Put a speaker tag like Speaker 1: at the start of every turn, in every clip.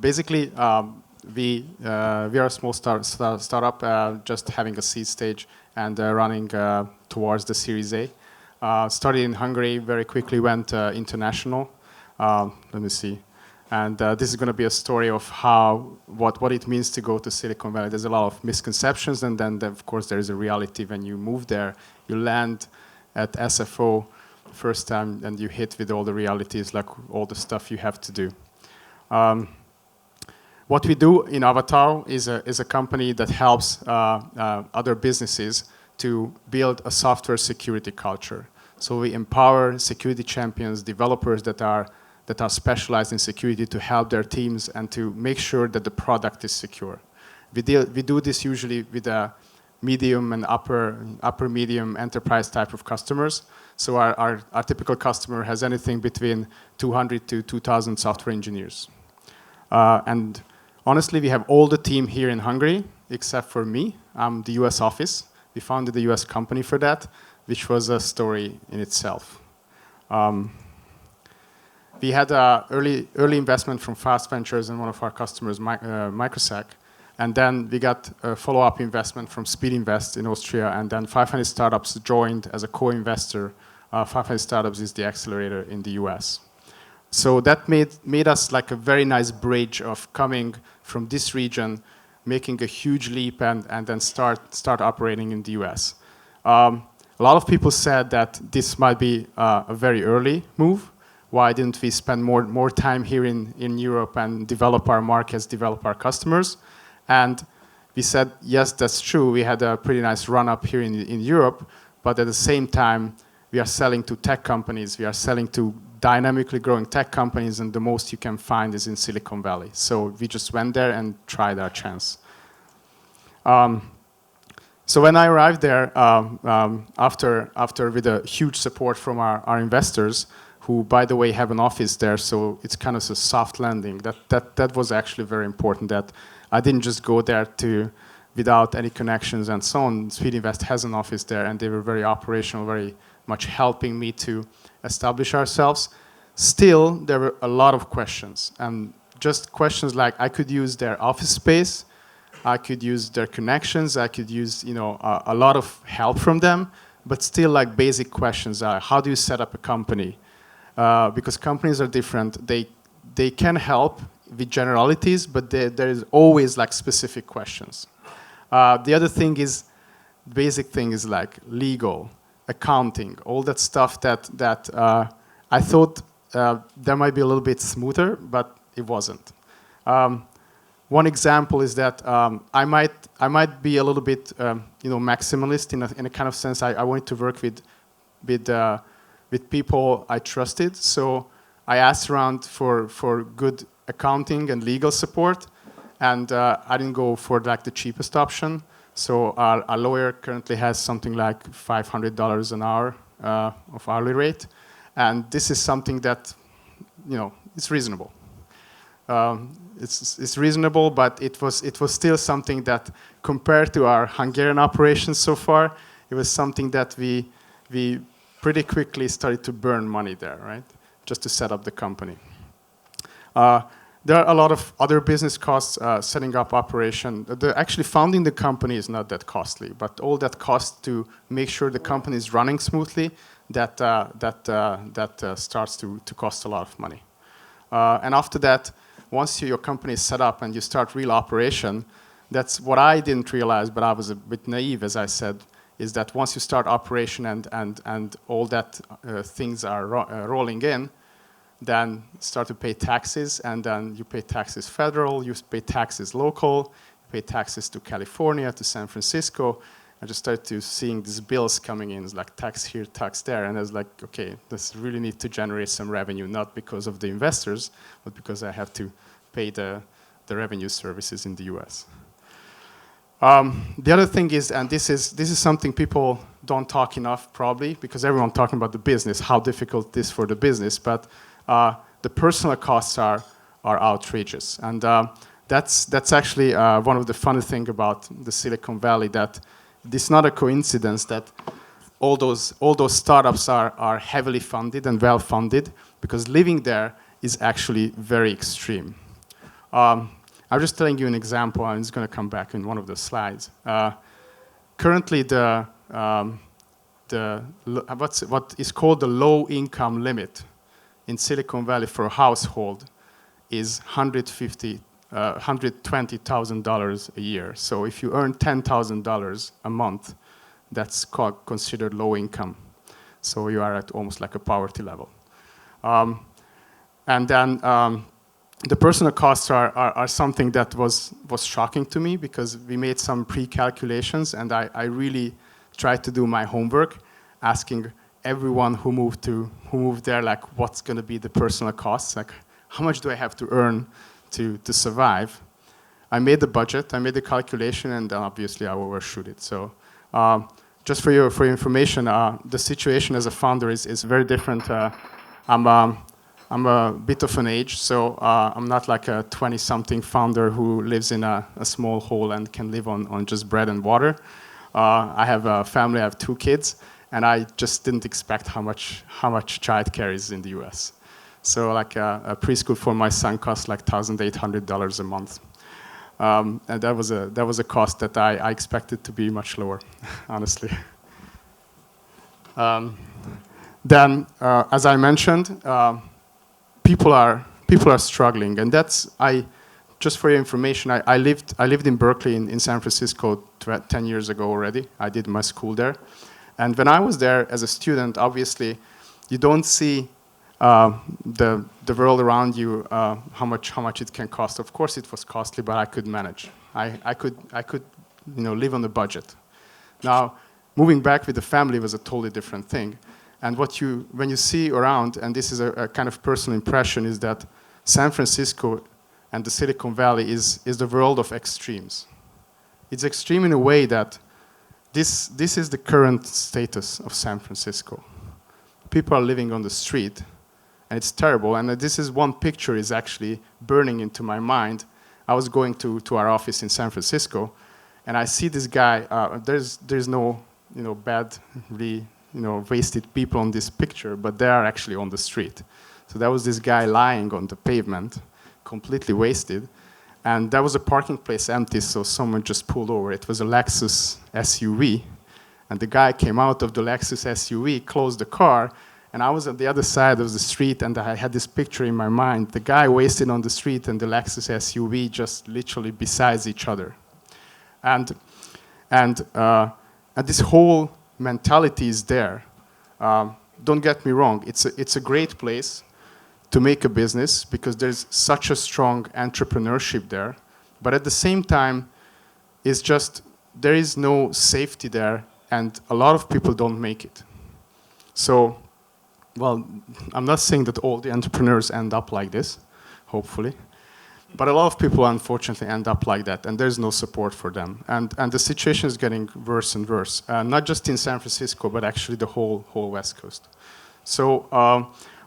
Speaker 1: basically, we are a small startup, just having a seed stage and running towards the Series A. Started in Hungary, very quickly went international. Let me see. And this is going to be a story of what it means to go to Silicon Valley. There's a lot of misconceptions, and then of course there is a reality when you move there. You land at SFO first time, and you hit with all the realities, like all the stuff you have to do. What we do in Avatar is a company that helps other businesses to build a software security culture. So we empower security champions, developers that are specialized in security to help their teams and to make sure that the product is secure. We do this usually with a medium and upper medium enterprise type of customers. So our typical customer has anything between 200 to 2,000 software engineers. And honestly, we have all the team here in Hungary, except for me. I'm the US office. We founded a US company for that, which was a story in itself. We had early investment from Fast Ventures and one of our customers, Microsec. And then we got a follow-up investment from Speed Invest in Austria. And then 500 Startups joined as a co-investor. 500 Startups is the accelerator in the US. So that made us like a very nice bridge of coming from this region, making a huge leap, and then start operating in the US. A lot of people said that this might be a very early move. Why didn't we spend more time here in Europe and develop our markets, develop our customers? And we said, yes, that's true. We had a pretty nice run up here in Europe, but at the same time, we are selling to tech companies. We are selling to dynamically growing tech companies, and the most you can find is in Silicon Valley. So we just went there and tried our chance. So when I arrived there, after with a huge support from our investors, who, by the way, have an office there, so it's kind of a soft landing. That was actually very important, that I didn't just go there without any connections and so on. Speed Invest has an office there, and they were very operational, very much helping me to establish ourselves. Still, there were a lot of questions, and just questions like, I could use their office space, I could use their connections, I could use a lot of help from them, but still like basic questions are, how do you set up a company? Because companies are different. They can help with generalities, but there is always like specific questions. The other thing is, basic thing is like legal, accounting, all that stuff that I thought that might be a little bit smoother, but it wasn't. One example is that I might be a little bit maximalist in a kind of sense. I wanted to work with people I trusted, so I asked around for good accounting and legal support, and I didn't go for like the cheapest option. So our lawyer currently has something like $500 an hour of hourly rate, and this is something that it's reasonable. It's reasonable, but it was still something that, compared to our Hungarian operations so far, it was something that we pretty quickly started to burn money there, right? Just to set up the company. There are a lot of other business costs, setting up operation. Actually founding the company is not that costly, but all that cost to make sure the company is running smoothly, that starts to cost a lot of money. And after that, once your company is set up and you start real operation, that's what I didn't realize, but I was a bit naive, as I said, is that once you start operation and all that things are rolling in, then start to pay taxes, and then you pay taxes federal, you pay taxes local, you pay taxes to California, to San Francisco. I just started to seeing these bills coming in, it's like tax here, tax there, and I was like, okay, this really need to generate some revenue, not because of the investors, but because I have to pay the revenue services in the US. The other thing is, and this is something people don't talk enough probably, because everyone talking about the business, how difficult it is for the business, but the personal costs are outrageous. And that's actually one of the funny things about the Silicon Valley, that it's not a coincidence that all those startups are heavily funded and well funded, because living there is actually very extreme. I'm just telling you an example, and it's going to come back in one of the slides. Currently, what is called the low income limit in Silicon Valley for a household is $120,000 a year. So if you earn $10,000 a month, that's considered low income. So you are at almost like a poverty level. And then the personal costs are something that was shocking to me, because we made some pre-calculations, and I really tried to do my homework, asking everyone who moved there, like, what's going to be the personal costs, like how much do I have to earn to survive. I made the budget, I made the calculation, and then obviously I overshoot it. So just for your information, the situation as a founder is very different. I'm a bit of an age, so I'm not like a 20-something founder who lives in a small hole and can live on just bread and water. I have a family, I have 2 kids, and I just didn't expect how much childcare is in the US. So like a preschool for my son costs like $1,800 a month. And that was a cost that I expected to be much lower, honestly. Then, as I mentioned, people are struggling, and just for your information, I lived in Berkeley in San Francisco 10 years ago already. I did my school there, and when I was there as a student, obviously, you don't see the world around you, how much it can cost. Of course, it was costly, but I could manage. I could live on the budget. Now, moving back with the family was a totally different thing. And when you see around, and this is a kind of personal impression, is that San Francisco and the Silicon Valley is the world of extremes. It's extreme in a way that this is the current status of San Francisco. People are living on the street, and it's terrible. And this is one picture is actually burning into my mind. I was going to our office in San Francisco, and I see this guy. There's no badly wasted people on this picture, but they are actually on the street. So there was this guy lying on the pavement, completely wasted, and there was a parking place empty, so someone just pulled over. It was a Lexus SUV, and the guy came out of the Lexus SUV, closed the car, and I was at the other side of the street, and I had this picture in my mind, the guy wasted on the street and the Lexus SUV just literally beside each other. And this whole mentality is there. Don't get me wrong, it's a great place to make a business because there's such a strong entrepreneurship there, but at the same time, it's just there is no safety there, and a lot of people don't make it. So, well, I'm not saying that all the entrepreneurs end up like this, hopefully, but a lot of people unfortunately end up like that, and there's no support for them. And the situation is getting worse and worse, not just in San Francisco, but actually the whole West Coast. So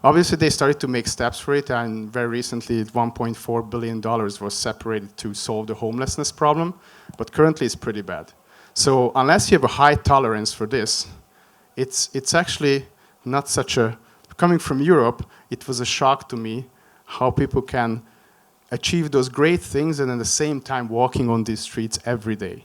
Speaker 1: obviously they started to make steps for it, and very recently $1.4 billion was separated to solve the homelessness problem, but currently it's pretty bad. So unless you have a high tolerance for this, it's actually not such a, coming from Europe, it was a shock to me how people can achieve those great things and at the same time walking on these streets every day.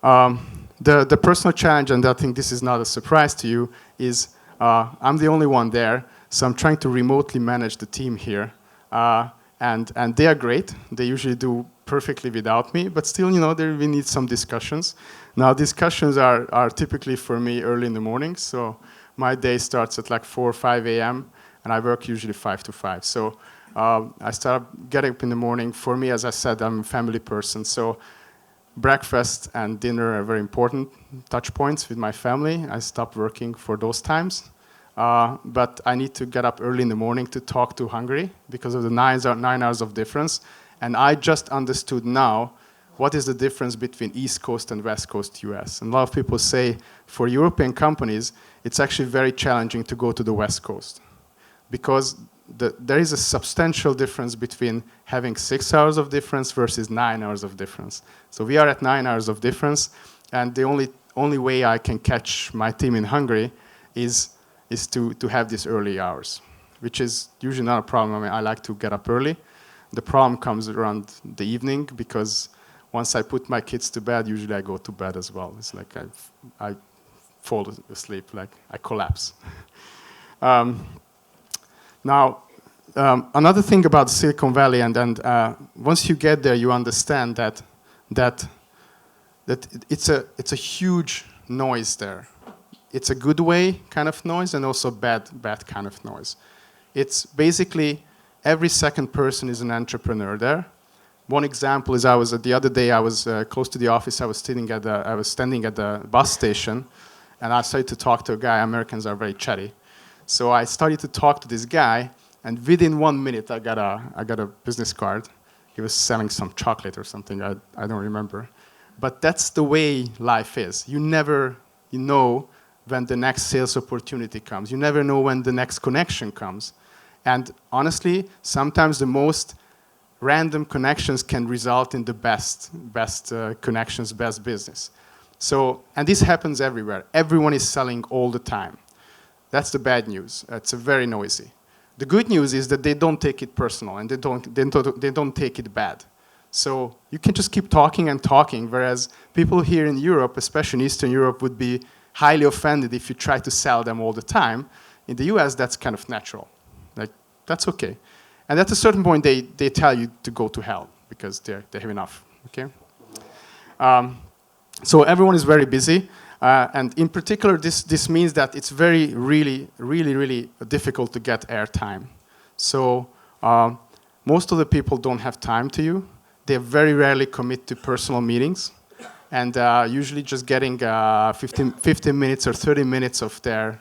Speaker 1: The personal challenge, and I think this is not a surprise to you, is I'm the only one there, so I'm trying to remotely manage the team here. And they are great. They usually do perfectly without me, but still, we need some discussions. Now, discussions are typically for me early in the morning, so my day starts at like 4 or 5 a.m., and I work usually 5 to 5. So I start getting up in the morning. For me, as I said, I'm a family person, so breakfast and dinner are very important touch points with my family. I stop working for those times. But I need to get up early in the morning to talk to Hungary because of the 9 hours of difference. And I just understood now what is the difference between East Coast and West Coast US. And a lot of people say for European companies, it's actually very challenging to go to the West Coast because there is a substantial difference between having 6 hours of difference versus 9 hours of difference. So we are at 9 hours of difference, and the only way I can catch my team in Hungary is to have these early hours, which is usually not a problem. I mean, I like to get up early. The problem comes around the evening, because once I put my kids to bed, usually I go to bed as well. It's like I fall asleep, like I collapse. Now, another thing about Silicon Valley, and once you get there, you understand that it's a huge noise there. It's a good way kind of noise, and also bad kind of noise. It's basically every second person is an entrepreneur there. One example is the other day I was close to the office. I was standing at the bus station, and I started to talk to a guy. Americans are very chatty, so I started to talk to this guy, and within 1 minute I got a business card. He was selling some chocolate or something. I don't remember, but that's the way life is. You never know when the next sales opportunity comes. You never know when the next connection comes. And honestly, sometimes the most random connections can result in the best connections, best business. So, and this happens everywhere. Everyone is selling all the time. That's the bad news. It's very noisy. The good news is that they don't take it personal, and they don't take it bad. So you can just keep talking and talking, whereas people here in Europe, especially in Eastern Europe, would be highly offended if you try to sell them all the time. In the US, that's kind of natural. Like, that's okay. And at a certain point, they tell you to go to hell because they have enough, okay? So everyone is very busy. And in particular, this means that it's really difficult to get airtime. So most of the people don't have time to you. They very rarely commit to personal meetings. And usually just getting 15 minutes or 30 minutes of their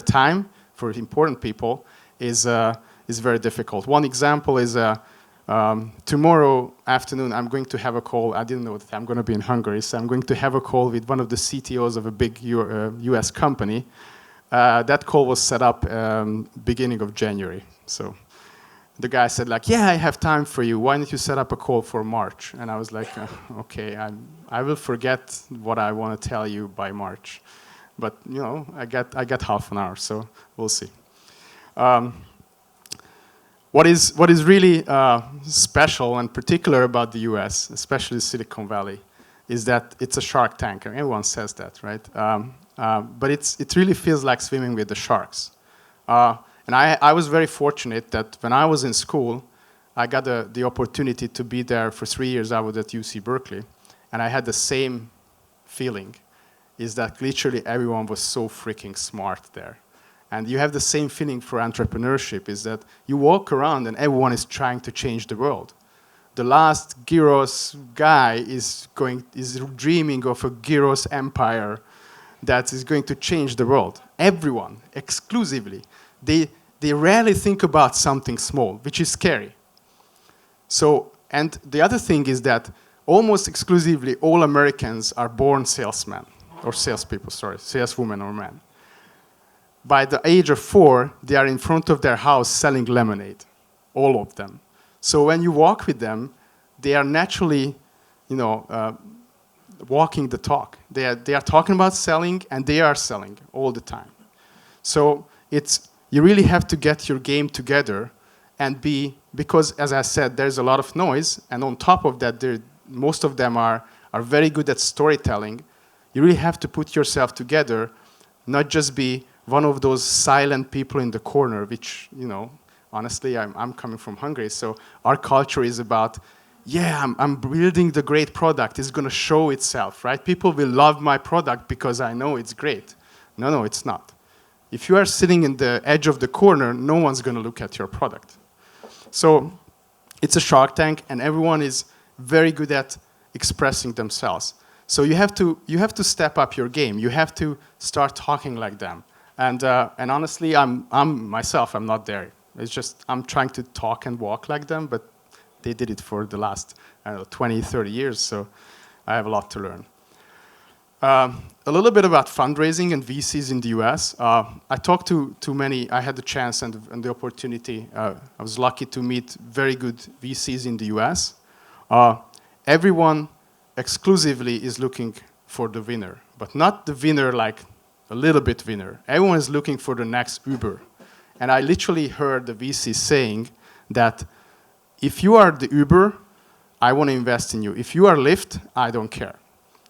Speaker 1: time for important people is very difficult. One example is tomorrow afternoon I'm going to have a call. I didn't know that I'm going to be in Hungary, so I'm going to have a call with one of the CTOs of a big US company. That call was set up beginning of January. So the guy said, like, yeah, I have time for you. Why don't you set up a call for March? And I was like, okay, I will forget what I want to tell you by March. But, you know, I got half an hour, so we'll see. What is really special and particular about the US, especially Silicon Valley, is that it's a shark tank. Everyone says that, right? But it really feels like swimming with the sharks. And I was very fortunate that when I was in school, I got the opportunity to be there for 3 years. I was at UC Berkeley, and I had the same feeling, is that literally everyone was so freaking smart there. And you have the same feeling for entrepreneurship, is that you walk around and everyone is trying to change the world. The last gyros guy is dreaming of a gyros empire that is going to change the world. Everyone, exclusively. They rarely think about something small, which is scary. So, and the other thing is that almost exclusively all Americans are born salesmen, or salespeople, sorry, saleswomen or men. By the age of 4, they are in front of their house selling lemonade, all of them. So when you walk with them, they are naturally, walking the talk. They are talking about selling, and they are selling all the time. So you really have to get your game together and because as I said, there's a lot of noise, and on top of that, most of them are very good at storytelling. You really have to put yourself together, not just be one of those silent people in the corner, which, honestly, I'm coming from Hungary, so our culture is about, yeah, I'm building the great product. It's going to show itself, right? People will love my product because I know it's great. No, it's not. If you are sitting in the edge of the corner, no one's going to look at your product. So it's a shark tank, and everyone is very good at expressing themselves. So you have to step up your game. You have to start talking like them. And honestly, I'm not there. It's just I'm trying to talk and walk like them, but they did it for the last 20, 30 years, so I have a lot to learn. A little bit about fundraising and VCs in the US. I talked to many. I had the chance and the opportunity. I was lucky to meet very good VCs in the US. Everyone exclusively is looking for the winner, but not the winner like a little bit winner. Everyone is looking for the next Uber. And I literally heard the VC saying that if you are the Uber, I want to invest in you. If you are Lyft, I don't care.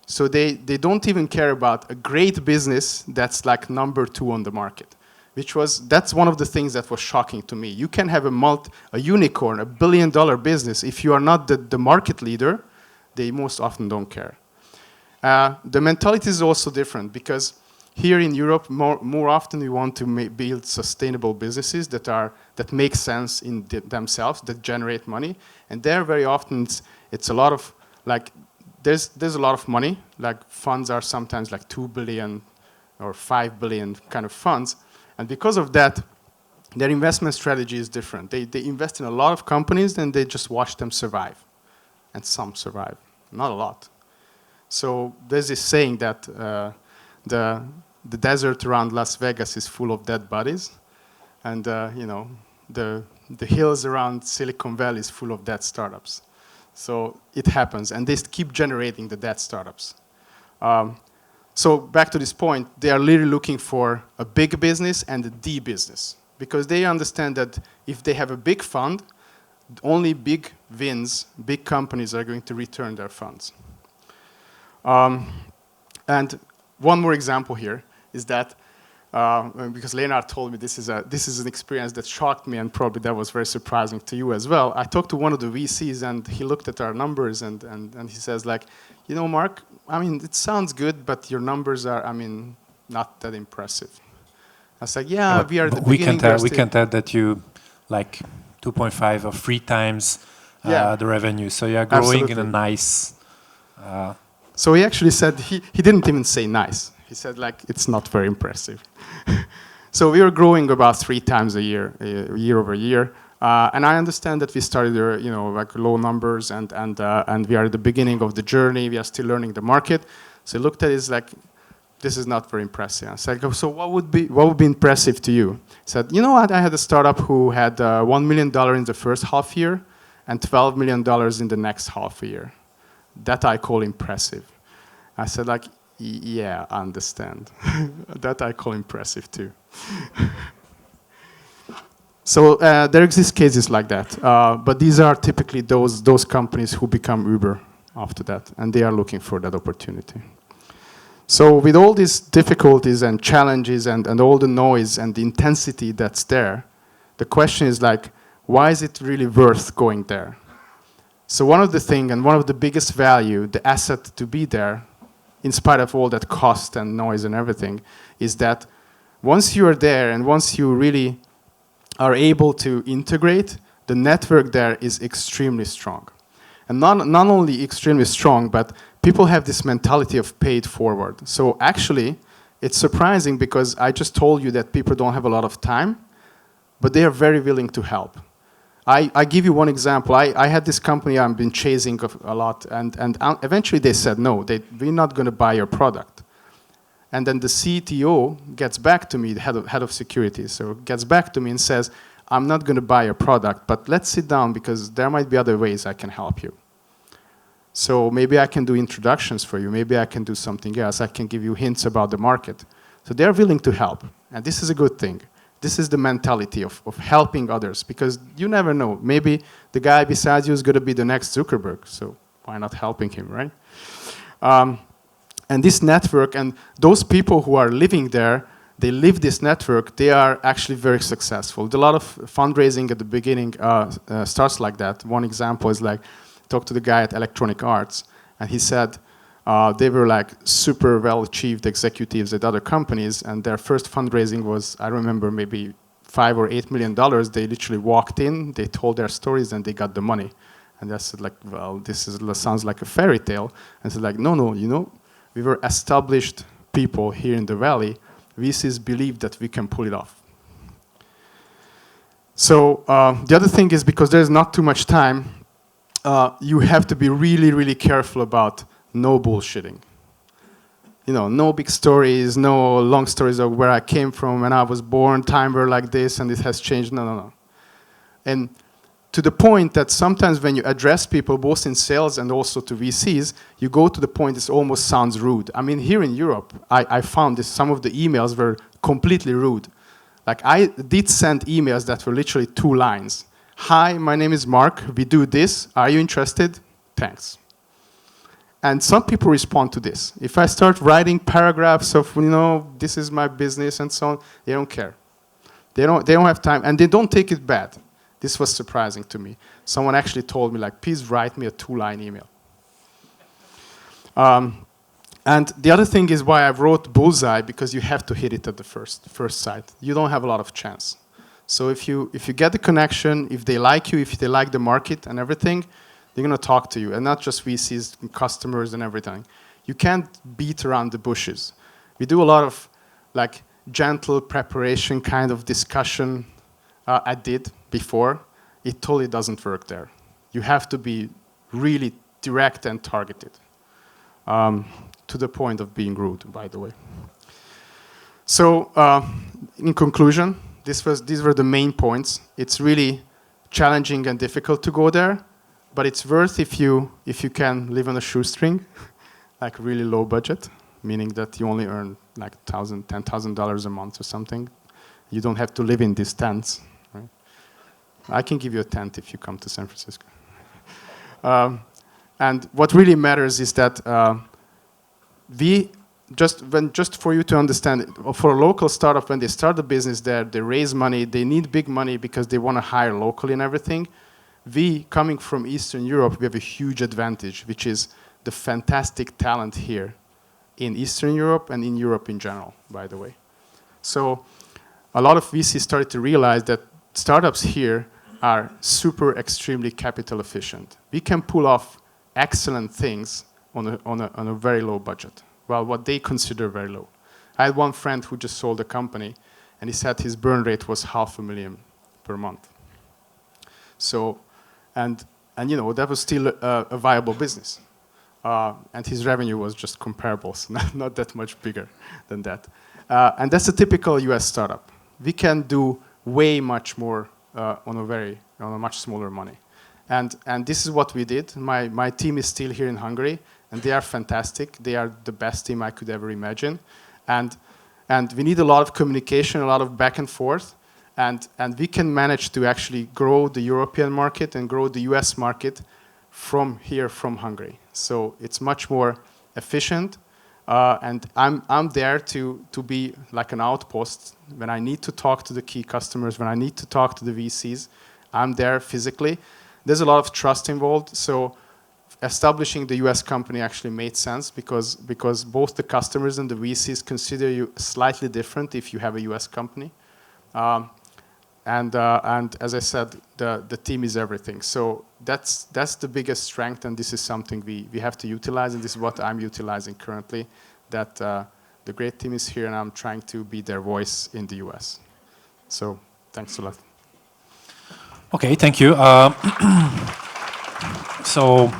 Speaker 1: So they don't even care about a great business that's like number 2 on the market, that's one of the things that was shocking to me. You can have a unicorn, $1 billion business. If you are not the market leader, they most often don't care. The mentality is also different because here in Europe, more often we want to build sustainable businesses that make sense in themselves, that generate money. And there very often it's a lot of, like, there's a lot of money. Like funds are sometimes like 2 billion or 5 billion kind of funds. And because of that, their investment strategy is different. They invest in a lot of companies and they just watch them survive. And some survive, not a lot. So there's this saying that the desert around Las Vegas is full of dead bodies, and the hills around Silicon Valley is full of dead startups. So it happens, and they keep generating the dead startups. So back to this point, they are literally looking for a big business and the business, because they understand that if they have a big fund, only big wins, big companies are going to return their funds. And one more example here is that, because Leonard told me this is an experience that shocked me, and probably that was very surprising to you as well. I talked to one of the VCs, and he looked at our numbers, and he says, like, Mark, I mean, it sounds good, but your numbers are, I mean, not that impressive. I was like, yeah, we are at the beginning.
Speaker 2: We can tell that you, like, 2.5 or 3 times the revenue. So you are growing
Speaker 1: Absolutely.
Speaker 2: in a nice...
Speaker 1: So he actually said, he didn't even say nice. He said, like, it's not very impressive. So we are growing about 3 times a year, year over year. And I understand that we started, like low numbers, and we are at the beginning of the journey. We are still learning the market. So he looked at it as like, this is not very impressive. I said, so what would be impressive to you? He said, you know what? I had a startup who had $1 million in the first half year and $12 million in the next half a year. That I call impressive. I said, like, yeah, I understand. That I call impressive too. So there exist cases like that, but these are typically those companies who become Uber after that, and they are looking for that opportunity. So with all these difficulties and challenges and all the noise and the intensity that's there, the question is like, why is it really worth going there? So one of the things, and one of the biggest value, the asset to be there, in spite of all that cost and noise and everything, is that once you are there and once you really are able to integrate, the network there is extremely strong. And not only extremely strong, but people have this mentality of pay it forward. So actually, it's surprising because I just told you that people don't have a lot of time, but they are very willing to help. I give you one example. I had this company I've been chasing a lot, and eventually they said, no, we're not going to buy your product. And then the CTO gets back to me, the head of security, so gets back to me and says, I'm not going to buy your product, but let's sit down because there might be other ways I can help you. So maybe I can do introductions for you. Maybe I can do something else. I can give you hints about the market. So they're willing to help, and this is a good thing. This is the mentality of helping others, because you never know. Maybe the guy beside you is going to be the next Zuckerberg, so why not helping him, right? And this network, and those people who are living there, they live this network, they are actually very successful. A lot of fundraising at the beginning starts like that. One example is like, talk to the guy at Electronic Arts, and he said they were like super well-achieved executives at other companies, and their first fundraising was, I remember, maybe $5 or $8 million. They literally walked in, they told their stories, and they got the money. And I said, like, well, sounds like a fairy tale. And said, like, no, we were established people here in the Valley. VCs believe that we can pull it off. So the other thing is, because there's not too much time, you have to be really, really careful about no bullshitting. No big stories, no long stories of where I came from, when I was born, time were like this, and it has changed. No. And to the point that sometimes when you address people, both in sales and also to VCs, you go to the point it almost sounds rude. I mean, here in Europe, I found this, some of the emails were completely rude. Like, I did send emails that were literally 2 lines. Hi, my name is Mark. We do this. Are you interested? Thanks. And some people respond to this. If I start writing paragraphs of, this is my business and so on, they don't care. They don't have time, and they don't take it bad. This was surprising to me. Someone actually told me, like, please write me a 2-line email. And the other thing is why I wrote bullseye, because you have to hit it at the first sight. You don't have a lot of chance. So if you get the connection, if they like you, if they like the market and everything, they're going to talk to you, and not just VCs and customers and everything. You can't beat around the bushes. We do a lot of like gentle preparation kind of discussion. I did before. It totally doesn't work there. You have to be really direct and targeted, to the point of being rude, by the way. So in conclusion, these were the main points. It's really challenging and difficult to go there, but it's worth if you can live on a shoestring, like really low budget, meaning that you only earn like $10,000 a month or something. You don't have to live in these tents. Right? I can give you a tent if you come to San Francisco. And what really matters is that just for you to understand, for a local startup, when they start a business there, they raise money, they need big money because they want to hire locally and everything. We, coming from Eastern Europe, we have a huge advantage, which is the fantastic talent here in Eastern Europe and in Europe in general, by the way. So a lot of VCs started to realize that startups here are super extremely capital efficient. We can pull off excellent things on a very low budget. Well, what they consider very low. I had one friend who just sold a company, and he said his burn rate was $500,000 per month. So, and that was still a viable business. And his revenue was just comparable, so not that much bigger than that. And that's a typical US startup. We can do way much more on a much smaller money. And this is what we did. My team is still here in Hungary, and they are fantastic. They are the best team I could ever imagine. And we need a lot of communication, a lot of back and forth. And we can manage to actually grow the European market and grow the US market from here, from Hungary. So it's much more efficient. And I'm there to be like an outpost. When I need to talk to the key customers, when I need to talk to the VCs, I'm there physically. There's a lot of trust involved. So establishing the US company actually made sense because both the customers and the VCs consider you slightly different if you have a US company. And as I said, the team is everything. So that's the biggest strength, and this is something we have to utilize, and this is what I'm utilizing currently, that the great team is here, and I'm trying to be their voice in the US. So thanks a lot.
Speaker 2: Okay, thank you. So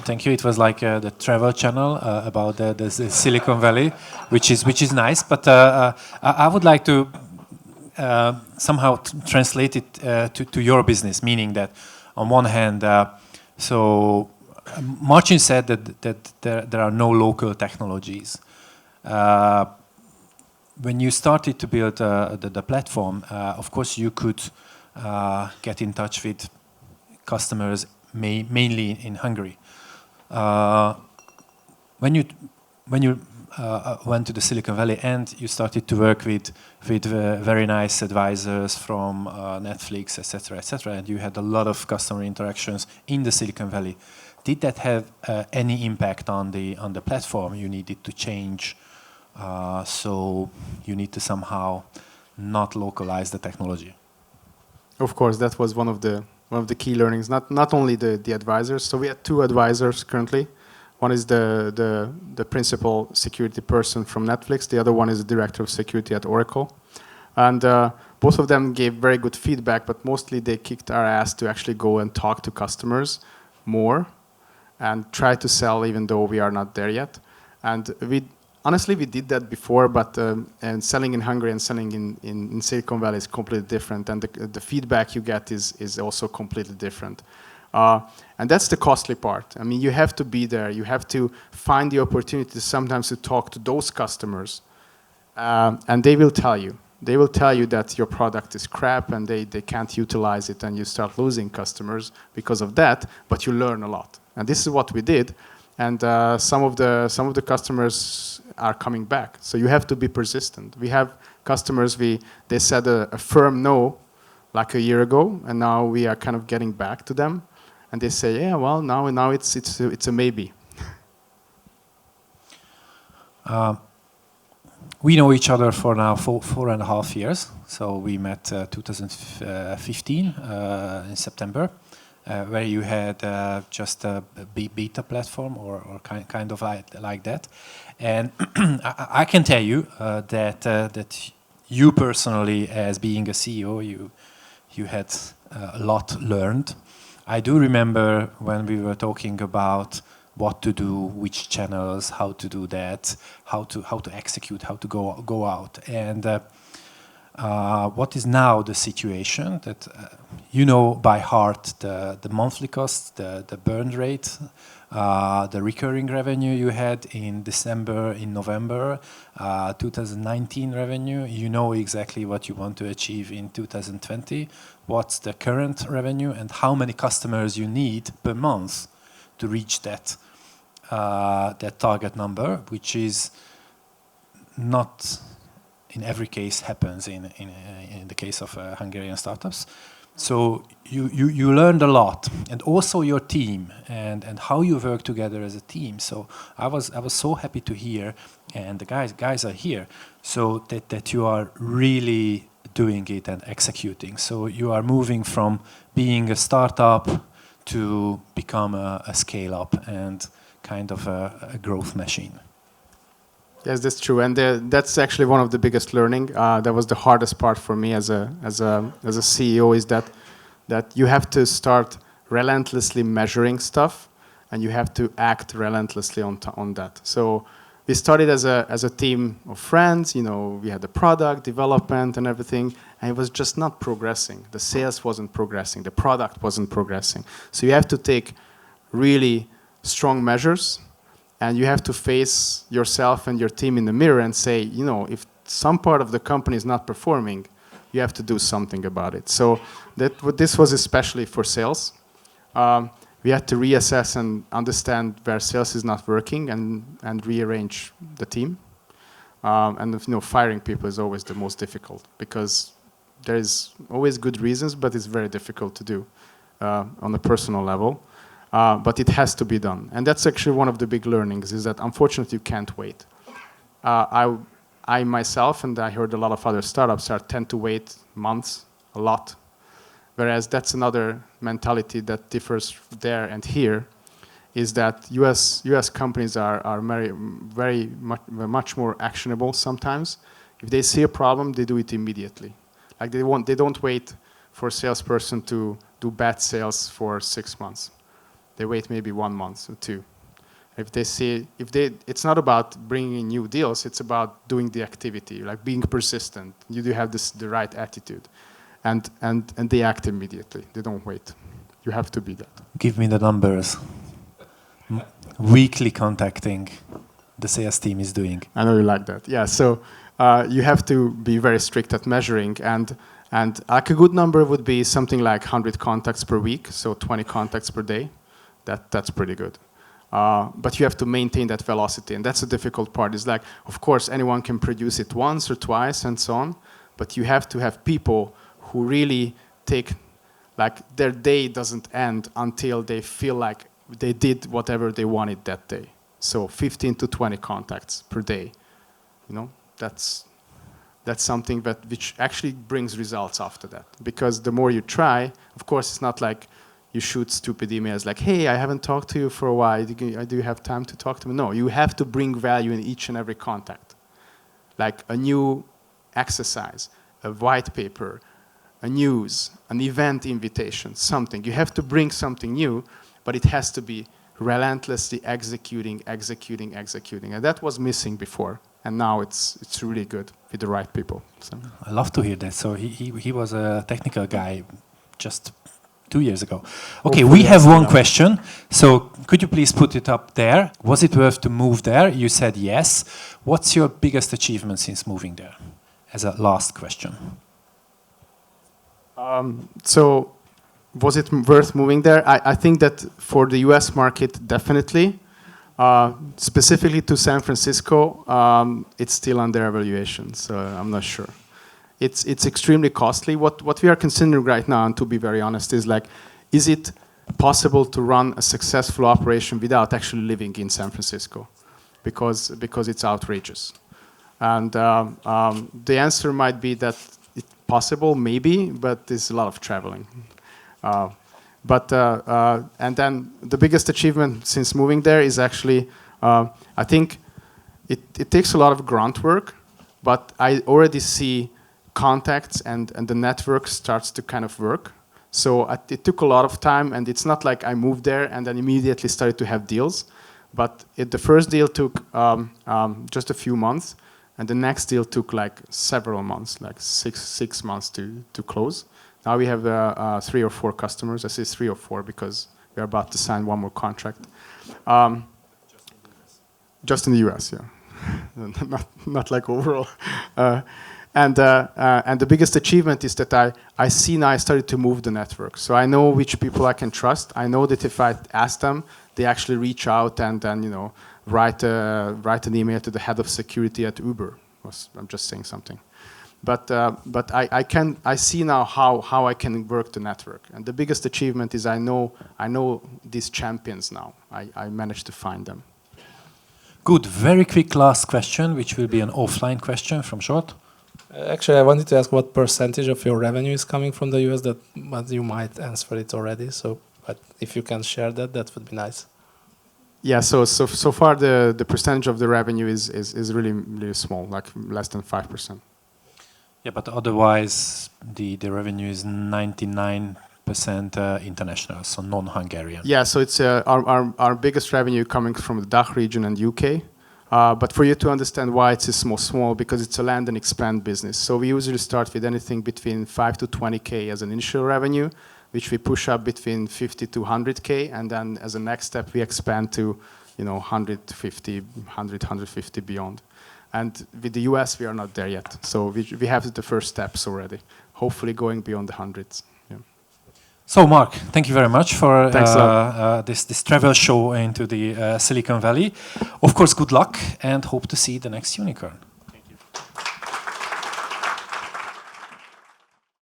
Speaker 2: thank you. It was like the travel channel about the Silicon Valley, which is nice, but I would like to somehow translate it to your business, meaning that on one hand, so Martin said that there are no local technologies. When you started to build the platform, of course you could get in touch with customers mainly in Hungary. When you went to the Silicon Valley and you started to work with very nice advisors from Netflix, etc., and you had a lot of customer interactions in the Silicon Valley. Did that have any impact on the platform? You needed to change, so you need to somehow not localize the technology.
Speaker 1: Of course, that was one of the key learnings. Not only the advisors. So we had 2 advisors currently. One is the principal security person from Netflix. The other one is the director of security at Oracle. And both of them gave very good feedback, but mostly they kicked our ass to actually go and talk to customers more and try to sell even though we are not there yet. And honestly, we did that before, but and selling in Hungary and selling in Silicon Valley is completely different. And the feedback you get is also completely different. And that's the costly part. I mean, you have to be there. You have to find the opportunity sometimes to talk to those customers, and they will tell you. they will tell you that your product is crap and they can't utilize it, and you start losing customers because of that, but you learn a lot. And this is what we did. And some of the customers are coming back. So you have to be persistent. We have customers, they said a firm no like a year ago, and now we are kind of getting back to them. And they say, yeah, well, now it's a maybe.
Speaker 2: We know each other for now 4.5 years. So we met 2015 in September, where you had just a beta platform or kind of like that. And I can tell you that you personally, as being a CEO, you had a lot learned. I do remember when we were talking about what to do, which channels, how to do that, how to execute, how to go out. And what is now the situation that you know by heart the monthly cost, the burn rate, the recurring revenue you had in December, in November, 2019 revenue. You know exactly what you want to achieve in 2020. What's the current revenue and how many customers you need per month to reach that target number, which is not in every case happens in the case of Hungarian startups. So you learned a lot, and also your team and how you work together as a team. So I was so happy to hear, and the guys are here, so that you are really doing it and executing. So you are moving from being a startup to become a scale up and kind of a growth machine.
Speaker 1: Yes, that's true, and that's actually one of the biggest learning. That was the hardest part for me as a CEO, is that you have to start relentlessly measuring stuff, and you have to act relentlessly on that. So we started as a team of friends. You know, we had the product development and everything, and it was just not progressing. The sales wasn't progressing. The product wasn't progressing. So you have to take really strong measures, and you have to face yourself and your team in the mirror and say, you know, if some part of the company is not performing, you have to do something about it. So this was especially for sales. We had to reassess and understand where sales is not working and rearrange the team. And you know, firing people is always the most difficult, because there is always good reasons, but it's very difficult to do on a personal level. But it has to be done. And that's actually one of the big learnings, is that unfortunately you can't wait. I myself, and I heard a lot of other startups, tend to wait months, a lot. Whereas that's another mentality that differs there and here, is that US companies are very much more actionable sometimes. If they see a problem, they do it immediately. Like they don't wait for a salesperson to do bad sales for 6 months. They wait maybe 1 month or 2. It's not about bringing in new deals. It's about doing the activity, like being persistent. You do have the right attitude, and they act immediately. They don't wait. You have to be that.
Speaker 2: Give me the numbers. Weekly contacting the sales team is doing.
Speaker 1: I know you like that. Yeah. So you have to be very strict at measuring, and like a good number would be something like 100 contacts per week, so 20 contacts per day. That's pretty good. But you have to maintain that velocity, and that's the difficult part. Is like, of course, anyone can produce it once or twice and so on, but you have to have people who really take, like, their day doesn't end until they feel like they did whatever they wanted that day. So 15 to 20 contacts per day. You know, that's something which actually brings results after that. Because the more you try, of course, it's not like you shoot stupid emails like, hey, I haven't talked to you for a while. Do you have time to talk to me? No, you have to bring value in each and every contact. Like a new exercise, a white paper, a news, an event invitation, something. You have to bring something new, but it has to be relentlessly executing. And that was missing before. And now it's really good with the right people. So.
Speaker 2: I love to hear that. So he was a technical guy just 2 years ago. Okay, we have one question. So could you please put it up there? Was it worth to move there? You said yes. What's your biggest achievement since moving there? as a last question.
Speaker 1: So was it worth moving there? I think that for the US market, definitely. Specifically to San Francisco, it's still under evaluation, so I'm not sure. It's extremely costly. What we are considering right now, and to be very honest, is like, is it possible to run a successful operation without actually living in San Francisco? Because it's outrageous. And the answer might be that it's possible, maybe, but there's a lot of traveling. And then the biggest achievement since moving there is actually, I think it takes a lot of grunt work, but I already see contacts and the network starts to kind of work. So it took a lot of time, and it's not like I moved there and then immediately started to have deals. But the first deal took just a few months, and the next deal took like several months, like six months to close. Now we have 3 or 4 customers. I say 3 or 4 because we're about to sign one more contract. Just in the US, yeah. not like overall. And the biggest achievement is that I see now I started to move the network. So I know which people I can trust. I know that if I ask them, they actually reach out and then write an email to the head of security at Uber. I'm just saying something. But I see now how I can work the network. And the biggest achievement is I know these champions now. I managed to find them.
Speaker 2: Good. Very quick last question, which will be an offline question from Short.
Speaker 3: Actually, I wanted to ask what percentage of your revenue is coming from the US, but you might answer it already. So, but if you can share that, that would be nice.
Speaker 1: Yeah, so far the percentage of the revenue is really small, like less than 5%.
Speaker 2: Yeah, but otherwise the revenue is 99% international, so non-Hungarian.
Speaker 1: Yeah, so it's our biggest revenue coming from the DACH region and UK. But for you to understand why it's small, because it's a land and expand business. So we usually start with anything between 5 to 20K as an initial revenue, which we push up between 50 to 100K, and then as a next step we expand to 150, 150 beyond. And with the US we are not there yet. So we have the first steps already, hopefully going beyond the hundreds. Yeah.
Speaker 2: So Mark, thank you very much for this travel show into the Silicon Valley. Of course, good luck and hope to see the next unicorn.